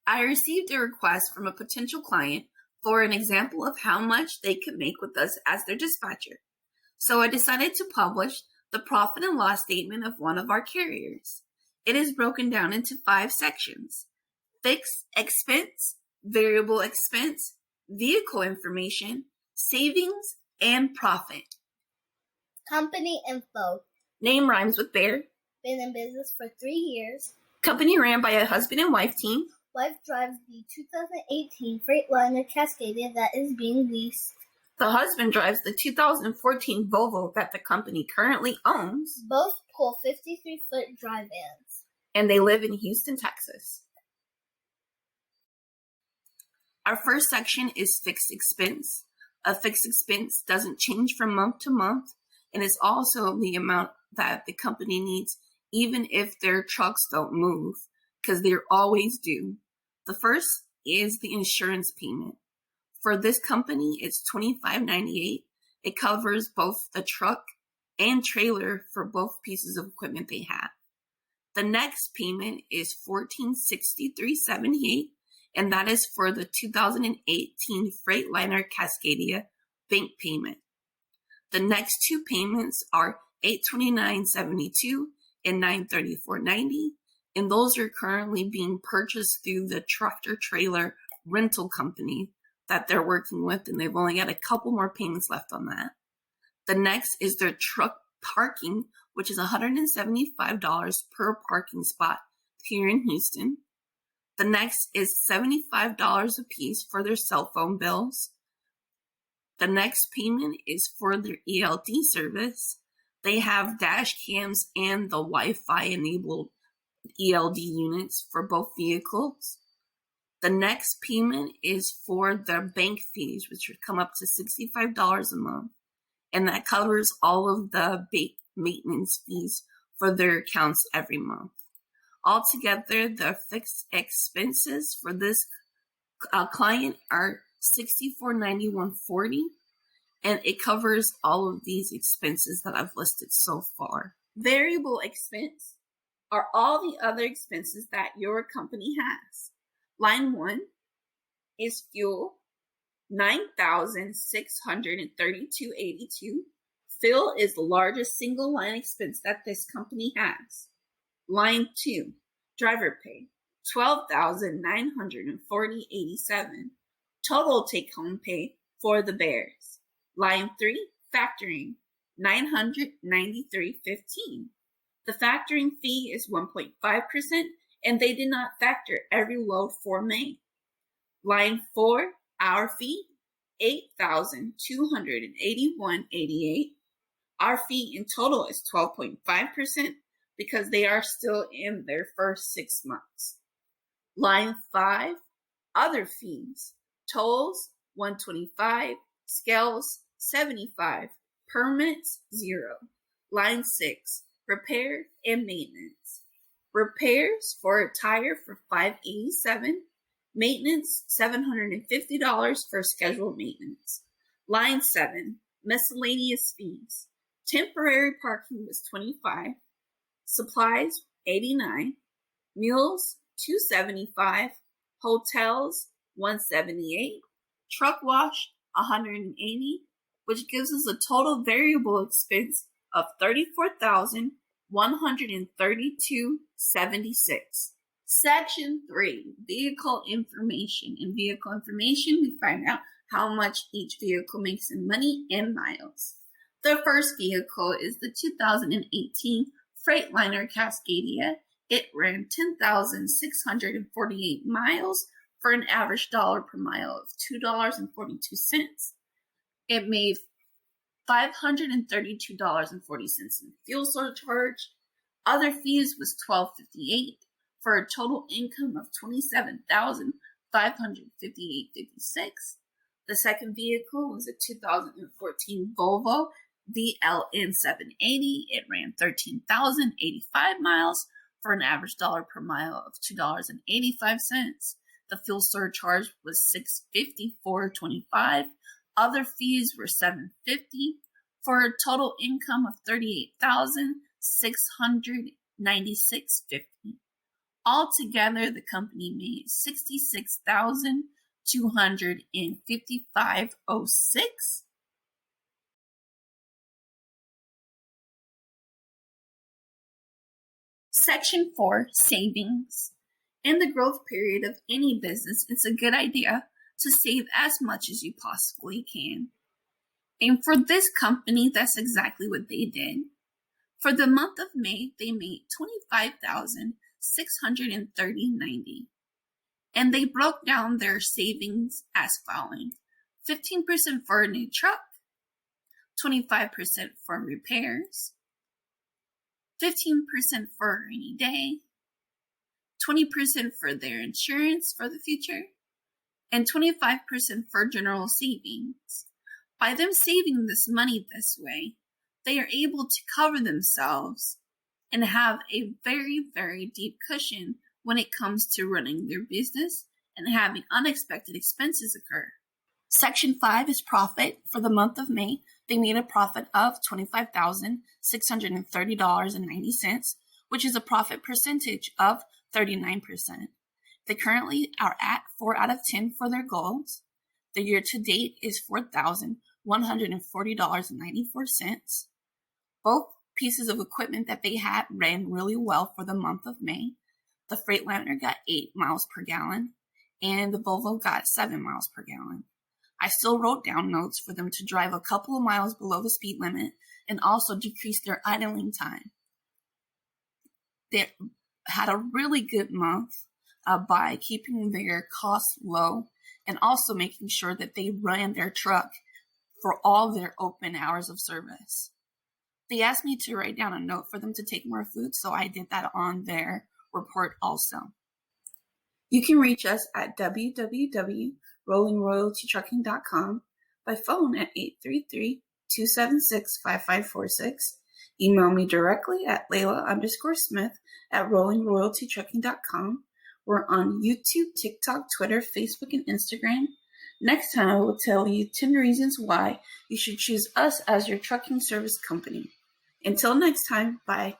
I received a request from a potential client for an example of how much they could make with us as their dispatcher. So I decided to publish the profit and loss statement of one of our carriers. It is broken down into 5 sections: fixed expense, variable expense, vehicle information, savings, and profit. Company info. Name rhymes with bear. Been in business for 3 years. Company ran by a husband and wife team. Wife drives the 2018 Freightliner Cascadia that is being leased. The husband drives the 2014 Volvo that the company currently owns. Both pull 53-foot dry vans. And they live in Houston, Texas. Our first section is fixed expense. A fixed expense doesn't change from month to month, and it's also the amount that the company needs even if their trucks don't move, because they're always due. The first is the insurance payment. For this company, it's $25.98. It covers both the truck and trailer for both pieces of equipment they have. The next payment is $1463.78, and that is for the 2018 Freightliner Cascadia bank payment. The next 2 payments are $829.72 and $934.90, and those are currently being purchased through the tractor trailer rental company that they're working with, and they've only got a couple more payments left on that. The next is their truck parking, which is $175 per parking spot here in Houston. The next is $75 a piece for their cell phone bills. The next payment is for their ELD service. They have dash cams and the Wi-Fi enabled ELD units for both vehicles. The next payment is for their bank fees, which would come up to $65 a month. And that covers all of the maintenance fees for their accounts every month. Altogether, the fixed expenses for this client are $64.91.40, and it covers all of these expenses that I've listed so far. Variable expense are all the other expenses that your company has. Line 1 is fuel, $9,632.82. Fuel is the largest single line expense that this company has. Line 2, driver pay, $12,940.87. Total take-home pay for the Bears. Line 3, factoring, $993.15. The factoring fee is 1.5%, and they did not factor every load for May. Line 4, our fee, $8,281.88. Our fee in total is 12.5% because they are still in their first 6 months. Line 5, other fees, tolls, $125, scales, $75, permits, $0. Line 6, repair and maintenance. Repairs for a tire for $587, maintenance $750 for scheduled maintenance. Line 7, miscellaneous fees. Temporary parking was $25, supplies $89, meals $275, hotels $178, truck wash $180, which gives us a total variable expense of $34,132.76. Section 3, vehicle information. In vehicle information, we find out how much each vehicle makes in money and miles. The first vehicle is the 2018 Freightliner Cascadia. It ran 10,648 miles for an average dollar per mile of $2.42. It made $532.40 in fuel surcharge. Other fees was $12.58 for a total income of $27,558.56. The second vehicle was a 2014 Volvo VLN 780. It ran 13,085 miles for an average dollar per mile of $2.85. The fuel surcharge was $654.25. Other fees were $750 for a total income of $38,696.50. Altogether, the company made $66,255.06. Section 4, Savings. In the growth period of any business, it's a good idea to save as much as you possibly can. And for this company, that's exactly what they did. For the month of May, they made $25,630.90. And they broke down their savings as following: 15% for a new truck, 25% for repairs, 15% for a rainy day, 20% for their insurance for the future, and 25% for general savings. By them saving this money this way, they are able to cover themselves and have a very, very deep cushion when it comes to running their business and having unexpected expenses occur. Section 5 is profit. For the month of May, they made a profit of $25,630.90, which is a profit percentage of 39%. They currently are at 4 out of 10 for their goals. The year to date is $4,140.94. Both pieces of equipment that they had ran really well for the month of May. The Freightliner got 8 miles per gallon, and the Volvo got 7 miles per gallon. I still wrote down notes for them to drive a couple of miles below the speed limit and also decrease their idling time. They had a really good month by keeping their costs low and also making sure that they ran their truck for all their open hours of service. They asked me to write down a note for them to take more food, so I did that on their report also. You can reach us at www.rollingroyaltytrucking.com, by phone at 833-276-5546. Email me directly at Layla_Smith@rollingroyaltytrucking.com. We're on YouTube, TikTok, Twitter, Facebook, and Instagram. Next time, I will tell you 10 reasons why you should choose us as your trucking service company. Until next time, bye.